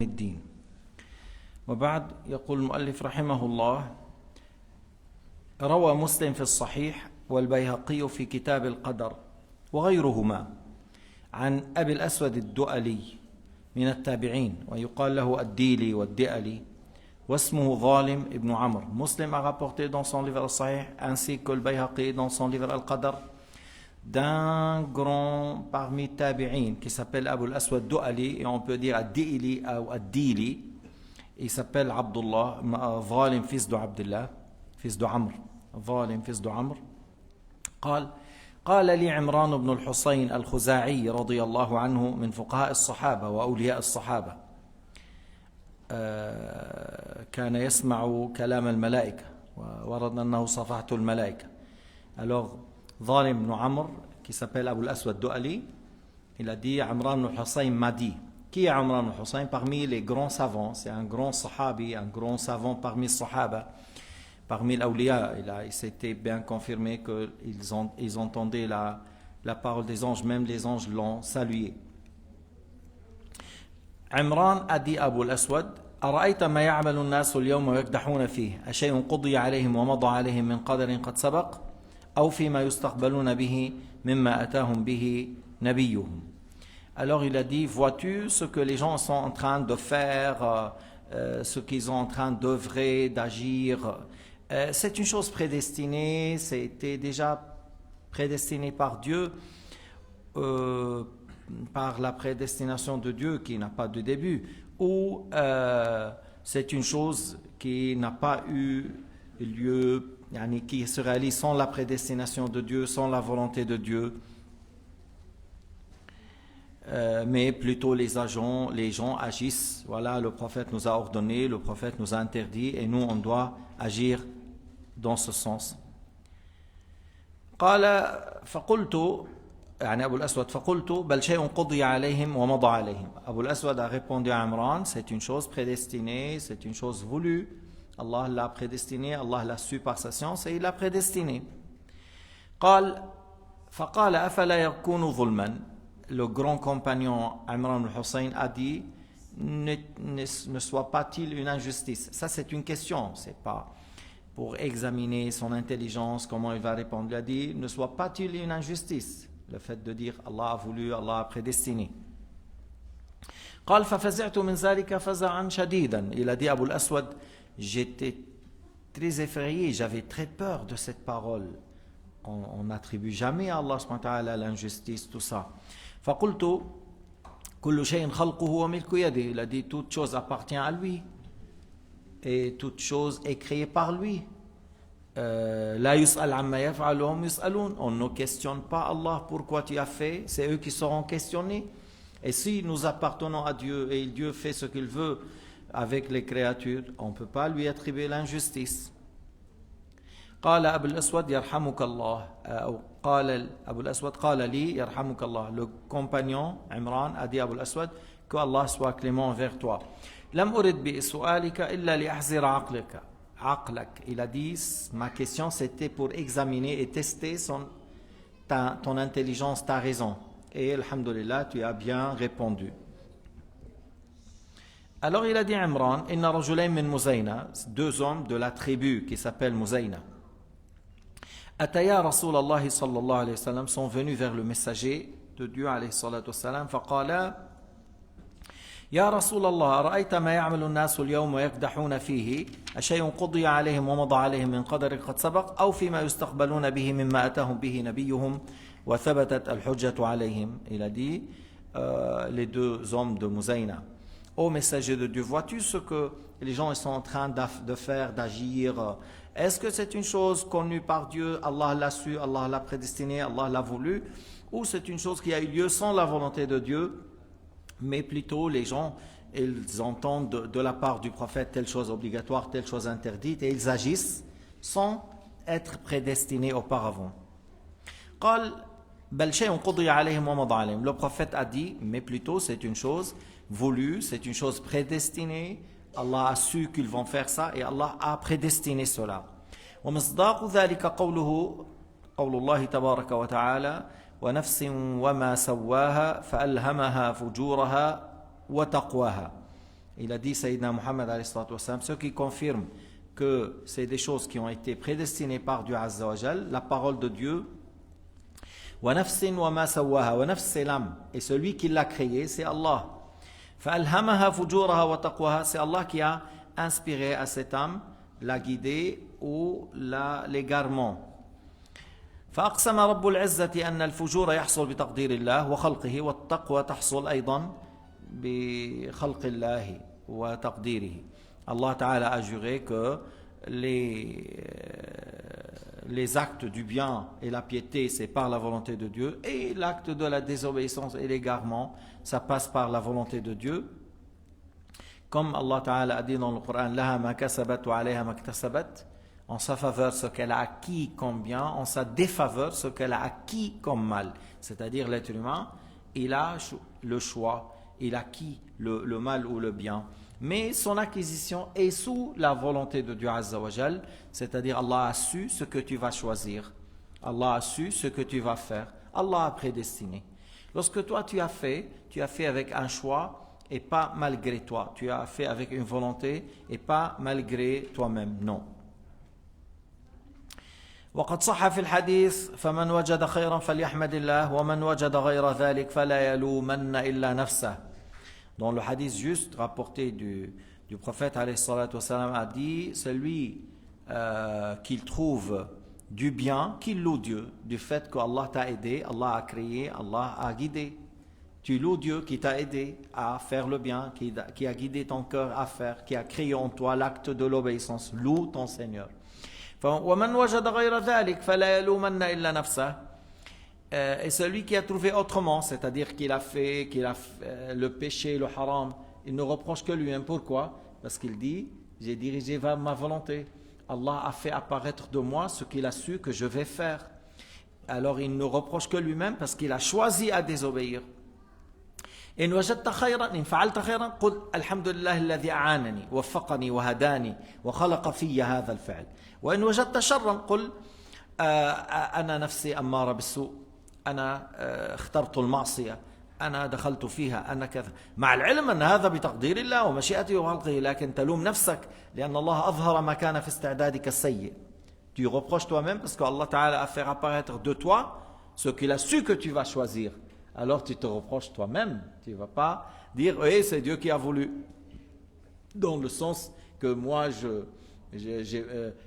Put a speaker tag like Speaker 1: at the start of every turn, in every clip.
Speaker 1: الدين. وبعد، يقول المؤلف رحمه الله: روى مسلم في الصحيح والبيهقي في كتاب القدر وغيرهما عن أبي الأسود الدؤلي من التابعين، ويقال له الديلي والدئلي، واسمه ظالم ابن عمرو. Muslim a rapporté dans son livre Al-Sahih ainsi que le Bayhaqi dans son livre Al-Qadr d'un grand parmi tabi'in qui s'appelle Abu al-Aswad Du'ali, et on peut dire Ad-Di'li ou Ad-Dili. Il s'appelle Abdullah, Zalim fils de Abdullah, fils de Amr, Zalim fils de Amr. قال لي عمران بن الحصين الخزاعي رضي الله عنه من فقهاء الصحابة وأولياء الصحابة، كان يسمع كلام الملائكة، وورد أنه صفحته الملائكة. Alors, Zalim ibn Amr, qui s'appelle Abu al-Aswad Du'ali, il a dit: Imran ibn Hussayn m'a dit. Qui est Imran ibn Hussayn? Parmi les grands savants, c'est un grand sahabi, un grand savant parmi les sahaba, parmi les awliya. Il s'était bien confirmé qu'ils entendaient la parole des anges, même les anges l'ont salué. Imran a dit à Abu al-Aswad: أرأيت ما يعمل الناس اليوم ويكدحون فيه أشيء قضي عليهم ومضى عليهم من قدر قد سبق أو فيما يستقبلون به مما أتاهم به نبيهم. Alors il a dit: vois-tu ce que les gens sont en train de faire, ce qu'ils sont en train d'œuvrer, d'agir? C'est une chose prédestinée, c'était déjà prédestiné par Dieu, par la prédestination de Dieu qui n'a pas de début, ou c'est une chose qui n'a pas eu lieu, qui se réalise sans la prédestination de Dieu, sans la volonté de Dieu, mais plutôt les gens agissent. Voilà, le prophète nous a ordonné, le prophète nous a interdit, et nous on doit agir dans ce sens. قال فقلت يعني أبو الأسود فقلت بل شيء قضي عليهم ومضى عليهم. Abu al-Aswad a répondu à Imran: c'est une chose prédestinée, c'est une chose voulue. Allah l'a prédestiné, Allah l'a su par sa science et il l'a prédestiné. قال فقال أفلا يكون ظلما. Le grand compagnon Imran al-Hussayn a dit: ne soit pas-il une injustice? Ça, c'est une question, c'est pas pour examiner son intelligence, comment il va répondre. Il a dit: ne soit pas-il une injustice? Le fait de dire Allah a voulu, Allah a prédestiné. قال ففزعت من ذلك فزعا شديدا. Il a dit, Abu al-Aswad: j'étais très effrayé, j'avais très peur de cette parole. On n'attribue jamais à Allah subhanahu wa ta'ala l'injustice, tout ça. فقلت كل شيء خلقه وملك يده. Il a dit: toute chose appartient à lui et toute chose est créée par lui. لا يسأل عما يفعل وهم يسألون. On ne questionne pas Allah pourquoi tu as fait, c'est eux qui seront questionnés. Et si nous appartenons à Dieu et Dieu fait ce qu'il veut avec les créatures, on ne peut pas lui attribuer l'injustice. قال أبو الأسود يرحمك الله، أو قال أبو الأسود قال لي يرحمك الله. Le compagnon Imran a dit à Abu al-Aswad: que Allah soit clément envers toi. لم أرد بسؤالك إلا لأحزر عقلك. Il a dit: ma question c'était pour examiner et tester ton intelligence, ta raison. Et alhamdulillah, tu as bien répondu. Alors il a dit Imran: inna rajulayn min Muzayna, deux hommes de la tribu qui s'appelle Muzayna, ataya Rasulallah sallallahu alayhi wa sallam, sont venus vers le messager de Dieu alayhi salatu wa sallam, faqala: يا رسول الله أرأيت ما يعمل الناس اليوم ويكدحون فيه أشيء قضي عليهم ومضى عليهم من قدر قد سبق أو فيما يستقبلون به مما أتاهم به نبيهم وثبتت الحجة عليهم. Il a dit, les deux hommes de Muzayna: ô messager de Dieu, vois-tu ce que les gens sont en train de faire, d'agir? Est-ce que c'est une chose connue par Dieu, Allah l'a su, Allah l'a prédestiné, Allah l'a voulu, ou c'est une chose qui a eu lieu sans la volonté de Dieu, mais plutôt les gens, ils entendent de la part du prophète telle chose obligatoire, telle chose interdite, et ils agissent sans être prédestinés auparavant. قال بل شيء قضي عليهم ومضى عليهم. Le prophète a dit: mais plutôt c'est une chose voulue, c'est une chose prédestinée. Allah a su qu'ils vont faire ça et Allah a prédestiné cela. ومصداق ذلك قول الله تبارك وتعالى: ونفس وما سواها فألهمها فجورها وتقواها. Il a dit Sayyidina Muhammad alayhi salatu wassalam, ce qui confirme que c'est des choses qui ont été prédestinées par Dieu Azza wa Jal, la parole de Dieu. Wa nafsin wa ma sawaha, wa nafs c'est l'âme, et celui qui l'a créé c'est Allah. Fa'alhamaha fujuraha wa taqwaha, c'est Allah qui a inspiré à cette âme la guidée ou l'égarement. فأقسم رب العزة أن الفجور يحصل بتقدير الله وخلقه والتقوى تحصل أيضا بخلق الله وتقديره. Allah Ta'ala a juré que les actes du bien et la piété, c'est par la volonté de Dieu, et l'acte de la désobéissance et l'égarement, ça passe par la volonté de Dieu. Comme Allah Ta'ala a dit dans le Coran, Laha ma kasabat wa alayha ma iktasabat, en sa faveur ce qu'elle a acquis comme bien, en sa défaveur ce qu'elle a acquis comme mal. C'est-à-dire l'être humain, il a le choix, il acquit le mal ou le bien. Mais son acquisition est sous la volonté de Dieu Azza wa Jal, c'est-à-dire Allah a su ce que tu vas choisir, Allah a su ce que tu vas faire, Allah a prédestiné. Lorsque toi tu as fait avec un choix et pas malgré toi, tu as fait avec une volonté et pas malgré toi-même, non. وقد صح في الحديث فمن وجد خيرا فليحمد الله ومن وجد غير ذلك فلا يلومن إلا نفسه. Dans le hadith juste rapporté du prophète alayhi salatu wassalam a dit, celui qu'il trouve du bien, qu'il loue Dieu, du fait que Allah t'a aidé, Allah a créé, Allah a guidé. Tu loues Dieu qui t'a aidé à faire le bien, qui a guidé ton cœur à faire, qui a créé en toi l'acte de l'obéissance. Loue ton Seigneur. وَمَنْ وَجَدَ غَيْرَ ذَلِكَ فَلَا يَلُومَنَّ إِلَّا نَفْسَهُ. Et celui qui a trouvé autrement, c'est-à-dire qu'il a fait le péché, le haram, il ne reproche que lui-même. Pourquoi? Parce qu'il dit, j'ai dirigé vers ma volonté. Allah a fait apparaître de moi ce qu'il a su que je vais faire. Alors il ne reproche que lui-même parce qu'il a choisi à désobéir. إن وجدت خيرا إن فعلت خيرا قل الحمد لله الذي أعانني وفقني وهداني وخلق في هذا الفعل وإن وجدت شرا قل أنا نفسي أمارة بالسوء أنا اخترت المعصية أنا دخلت فيها أنا كذا مع العلم أن هذا بتقدير الله ومشيئته وخلقه لكن تلوم نفسك لأن الله أظهر ما كان في استعدادك السيء. Tu reproches toi-même parce que Allah Ta'ala a fait apparaître de toi ce qu'il a su que tu vas choisir. Alors tu te reproches toi-même. Tu ne vas pas dire oui, c'est Dieu qui a voulu. Dans le sens que moi,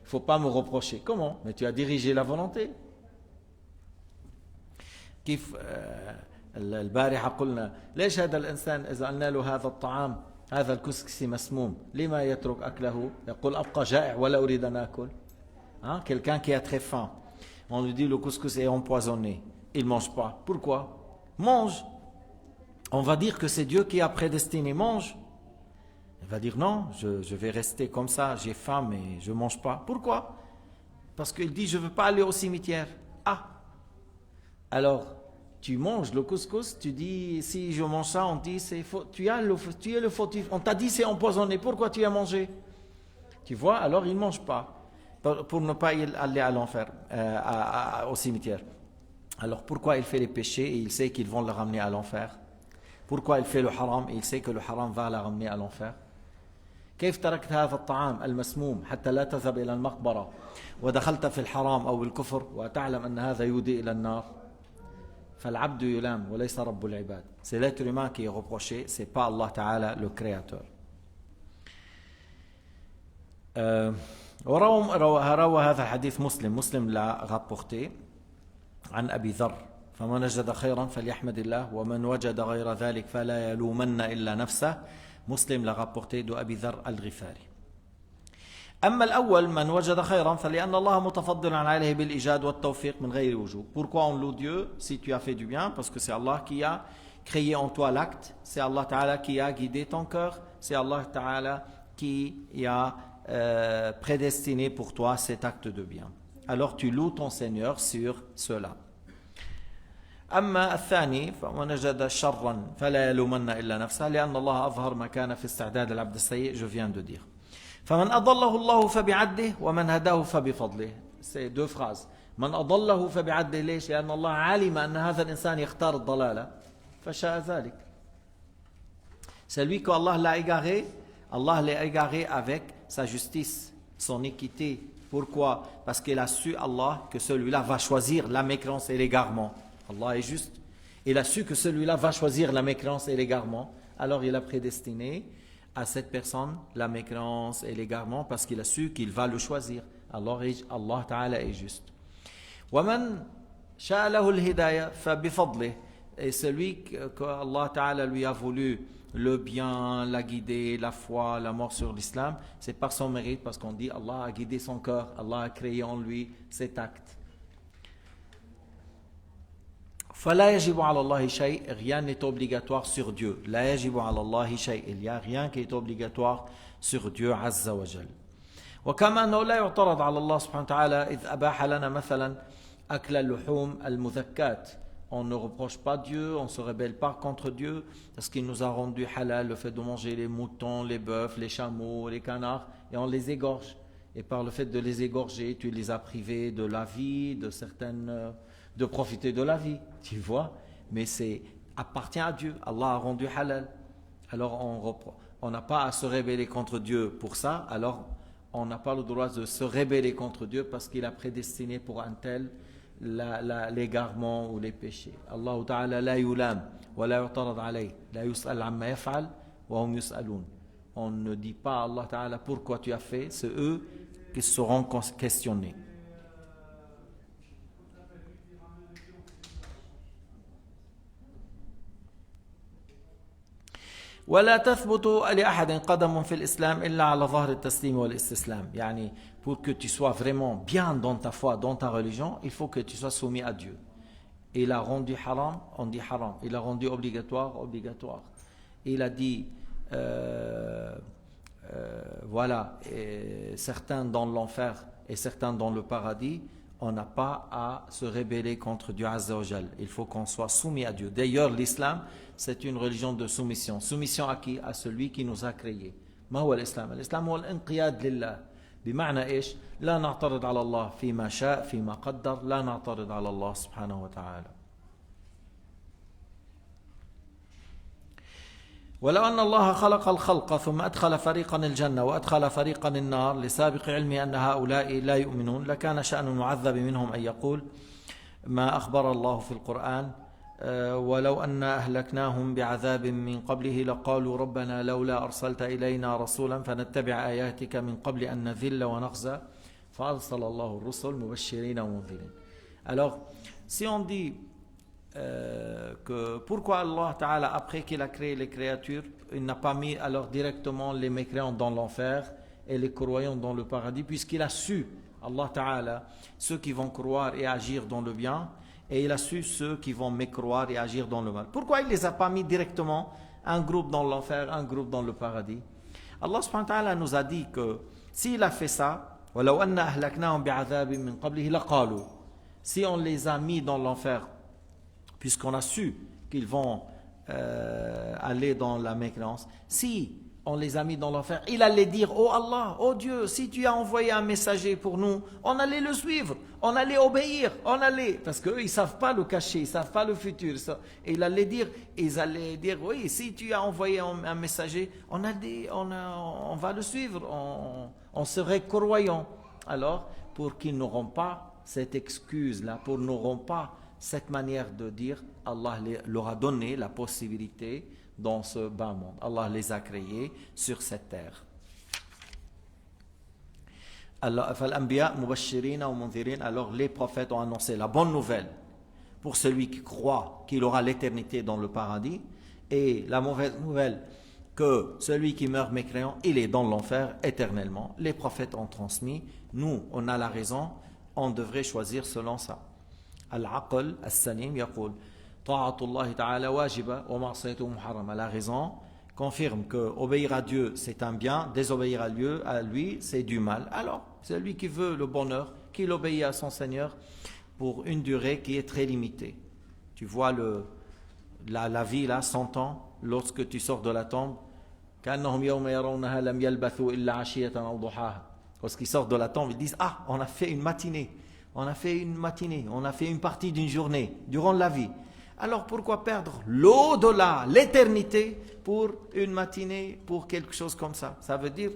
Speaker 1: faut pas me reprocher. Comment? Mais tu as dirigé la volonté. كيف البارحة قلنا ليش هذا الإنسان إذا قلنا له هذا الطعام هذا الكسكسي مسموم لما يترك أكله يقول أبقى جائع ولا أريد أن أكل. Quelqu'un qui a très faim, on lui dit le couscous est empoisonné, il ne mange pas. Pourquoi? Mange. On va dire que c'est Dieu qui a prédestiné, mange. Il va dire non, je vais rester comme ça, j'ai faim mais je ne mange pas. Pourquoi? Parce qu'il dit je ne veux pas aller au cimetière. Ah, alors tu manges le couscous, tu dis si je mange ça, on dit c'est faux, tu es le fautif. On t'a dit c'est empoisonné, pourquoi tu as mangé? Tu vois, alors il ne mange pas pour ne pas aller à l'enfer, au cimetière. Alors pourquoi il fait les péchés et il sait qu'ils vont le ramener à l'enfer? Pourquoi il fait le haram et il sait que le haram va le ramener à l'enfer? كيف تركت هذا الطعام المسموم حتى لا تذهب إلى المقبرة ودخلت في الحرام أو الكفر وتعلم أن هذا يودي إلى النار فالعبد يلام وليس رب العباد. C'est l'être humain qui est reproché, c'est pas Allah Ta'ala le créateur. روى هذا الحديث مسلم l'a rapporté عن أبي ذر فمن وجد خيرا فليحمد الله ومن وجد غير ذلك فلا يلومن إلا نفسه. مسلم l'a rapporté de Abi Dharr al-Ghifari. أما الأول من وجد خيرا فلأن الله متفضل عليه بالإيجاد والتوفيق من غير وجوه. Pourquoi on loue Dieu si tu as fait du bien? Parce que c'est Allah qui a créé en toi l'acte, c'est Allah Ta'ala qui a guidé ton cœur, c'est Allah Ta'ala qui a prédestiné pour toi cet acte de bien. Alors tu loues ton Seigneur sur cela. أما الثاني فمن وجد شرا فلا يلومن إلا نفسه لأن الله أظهر ما كان في استعداد العبد السيء. Je viens de dire. فمن أضله الله فبعدله ومن هداه فبفضله. C'est deux phrases. من أضله فبعدله ليش؟ لأن الله علم أن هذا الإنسان يختار الضلالة فشاء ذلك. Celui que Allah l'a égaré, Allah l'a égaré avec sa justice, son équité. Pourquoi? Parce qu'il a su, Allah, que celui-là va choisir la mécréance et l'égarement. Allah est juste. Il a su que celui-là va choisir la mécréance et l'égarement. Alors il a prédestiné à cette personne la mécréance et l'égarement parce qu'il a su qu'il va le choisir. Alors Allah Ta'ala est juste. وَمَنْ شَاءَ لَهُ الْهِدَايَةِ فَبِفَضْلِهِ. Et celui que Allah Ta'ala lui a voulu le bien, la guider, la foi, la mort sur l'islam, c'est par son mérite, parce qu'on dit Allah a guidé son cœur, Allah a créé en lui cet acte. فَلَا يَجِبُ عَلَى اللَّهِ شَيْءٍ. Rien n'est obligatoire sur Dieu. لَا يَجِبُ عَلَى اللَّهِ شَيْءٍ. Il n'y a rien qui est obligatoire sur Dieu عز وجل. وكما أنه لا يعترض على الله سبحانه وتعالى إذ أباح لنا مثلا أكل اللحوم المذكات. On ne reproche pas Dieu, on ne se rebelle pas contre Dieu, parce qu'il nous a rendu halal le fait de manger les moutons, les bœufs, les chameaux, les canards, et on les égorge. Et par le fait de les égorger, tu les as privés de la vie, de profiter de la vie, tu vois. Mais c'est appartient à Dieu, Allah a rendu halal. Alors on n'a pas à se rebeller contre Dieu pour ça, alors on n'a pas le droit de se rebeller contre Dieu parce qu'il a prédestiné pour un tel l'égarement ou les péchés. Allah Ta'ala la yulam wa la yu'tarad alayh, la yus'al amma yaf'al wa hum yus'alun. On ne dit pas à Allah Ta'ala pourquoi tu as fait, c'est eux qui seront questionnés. ولا تثبت لأحد قدم في الإسلام إلا على ظهر التسليم والاستسلام. يعني pour que tu sois vraiment bien dans ta foi, dans ta religion, il faut que tu sois soumis à Dieu. Il a rendu haram, on dit haram. Il a rendu obligatoire, obligatoire. Il a dit voilà, certains dans l'enfer et certains dans le paradis. On n'a pas à se rebeller contre Dieu Azza wa Jal. Il faut qu'on soit soumis à Dieu. D'ailleurs, l'islam, c'est une religion de soumission. Soumission à qui? À celui qui nous a créés. ما هو الإسلام؟ الإسلام هو الانقياد لله. بمعنى إيش؟ لا نعترض على الله فيما شاء فيما قدر، لا نعترض على الله سبحانه وتعالى. ولو أن الله خلق الخلق ثم أدخل فريقا الجنة وأدخل فريقا النار لسابق علمه أن هؤلاء لا يؤمنون لكان شأن المعذب منهم أن يقول ما أخبر الله في القرآن ولو أن أهلكناهم بعذاب من قبله لقالوا ربنا لولا أرسلت إلينا رسولا فنتبع آياتك من قبل أن نذل ونخزى فأرسل الله الرسل مبشرين ومنذرين. Alors, si on dit que pourquoi Allah Ta'ala, après qu'il a créé les créatures, il n'a pas mis alors directement les mécréants dans l'enfer et les croyants dans le paradis, puisqu'il a su, Allah Ta'ala, ceux qui vont croire et agir dans le bien, et il a su ceux qui vont mécroire et agir dans le mal. Pourquoi il ne les a pas mis directement, un groupe dans l'enfer, un groupe dans le paradis? Allah Subhanahu wa Ta'ala nous a dit que s'il a fait ça, وَلَوْ أَنَّ أَهْلَكْنَاهُمْ بِعَذَابٍ مِّن قَبْلِهِ لَقَالُوا, si on les a mis dans l'enfer, puisqu'on a su qu'ils vont aller dans la mécréance, si on les a mis dans l'enfer, il allait dire, oh Allah, oh Dieu, si tu as envoyé un messager pour nous, on allait le suivre, on allait obéir, on allait, parce qu'eux ils ne savent pas le cacher, ils ne savent pas le futur, et ils allaient dire, oui, si tu as envoyé un messager, on va le suivre, on serait croyants. Alors, pour qu'ils n'auront pas cette excuse-là, pour qu'ils n'auront pas cette manière de dire, Allah leur a donné la possibilité dans ce bas monde. Allah les a créés sur cette terre. Alors les prophètes ont annoncé la bonne nouvelle pour celui qui croit qu'il aura l'éternité dans le paradis, et la mauvaise nouvelle que celui qui meurt mécréant, il est dans l'enfer éternellement. Les prophètes ont transmis, nous on a la raison, on devrait choisir selon ça. Al-Aql As-Salim yaqul Ta'atullah Ta'ala wajiba wa ma'siyatuhu muharrama. La raison confirme que obéir à Dieu c'est un bien, désobéir à lui c'est du mal. Alors, c'est lui qui veut le bonheur, qu'il obéit à son Seigneur pour une durée qui est très limitée. Tu vois la vie là, 100 ans, lorsque tu sors de la tombe, lorsqu'ils sortent de la tombe, ils disent, ah, on a fait une matinée, on a fait une partie d'une journée, durant la vie. alors pourquoi perdre l'au-delà, l'éternité, pour une matinée, pour quelque chose comme ça? Ça veut dire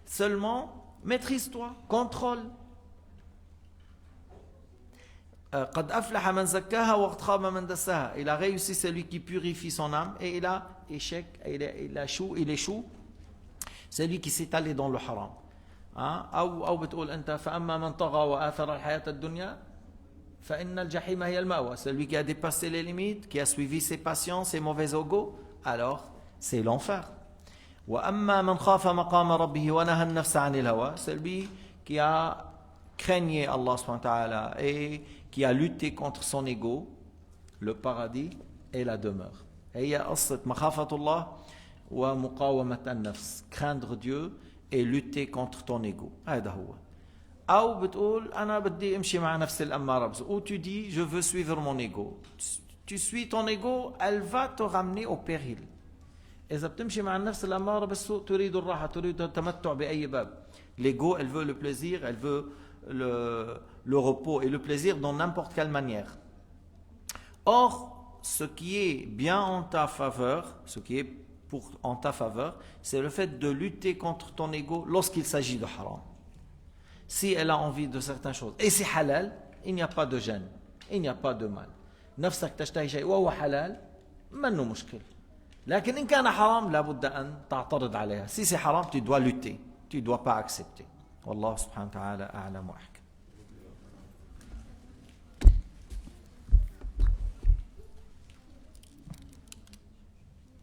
Speaker 1: seulement maîtrise-toi, contrôle. قد أفلح من زكاها وقد خاب من دساها. Il a réussi celui qui purifie son âme, et il a échec, il échoue celui qui s'est allé dans le haram. أو بتقول أنت فأما من طغى وآثر الحياة الدنيا فإن الجحيم هي المأوى. Celui qui a dépassé les limites, qui a suivi ses passions, ses mauvais ego, alors c'est l'enfer. وأما من خاف مقام ربه ونهى النفس عن الهوى. Celui qui a craigné Allah subhanahu wa ta'ala et qui a lutté contre son ego, le paradis est la demeure. هي قصة مخافة الله ومقاومة النفس. Craindre Dieu et lutter contre ton ego. هذا هو. أو بتقول أنا بدي أمشي مع نفس الأمارة بس. Ou tu dis je veux suivre mon ego. Tu suis ton ego, elle va te ramener au péril. إذا بتمشي مع النفس الأمارة بالسوء تريد الراحة تريد التمتع بأي باب. L'ego, elle veut le plaisir, elle veut le repos et le plaisir dans n'importe quelle manière. Or, ce qui est bien en ta faveur, en ta faveur, c'est le fait de lutter contre ton ego lorsqu'il s'agit de haram. Si elle a envie de certaines choses et c'est halal, il n'y a pas de gêne, il n'y a pas de mal. نفسك تشتهي شيء وهو حلال منه مشكل. لكن إن كان حرام لابد أن تعترض عليها. Si c'est haram, tu dois lutter, tu ne dois pas accepter. والله سبحانه وتعالى أعلم وأحكم.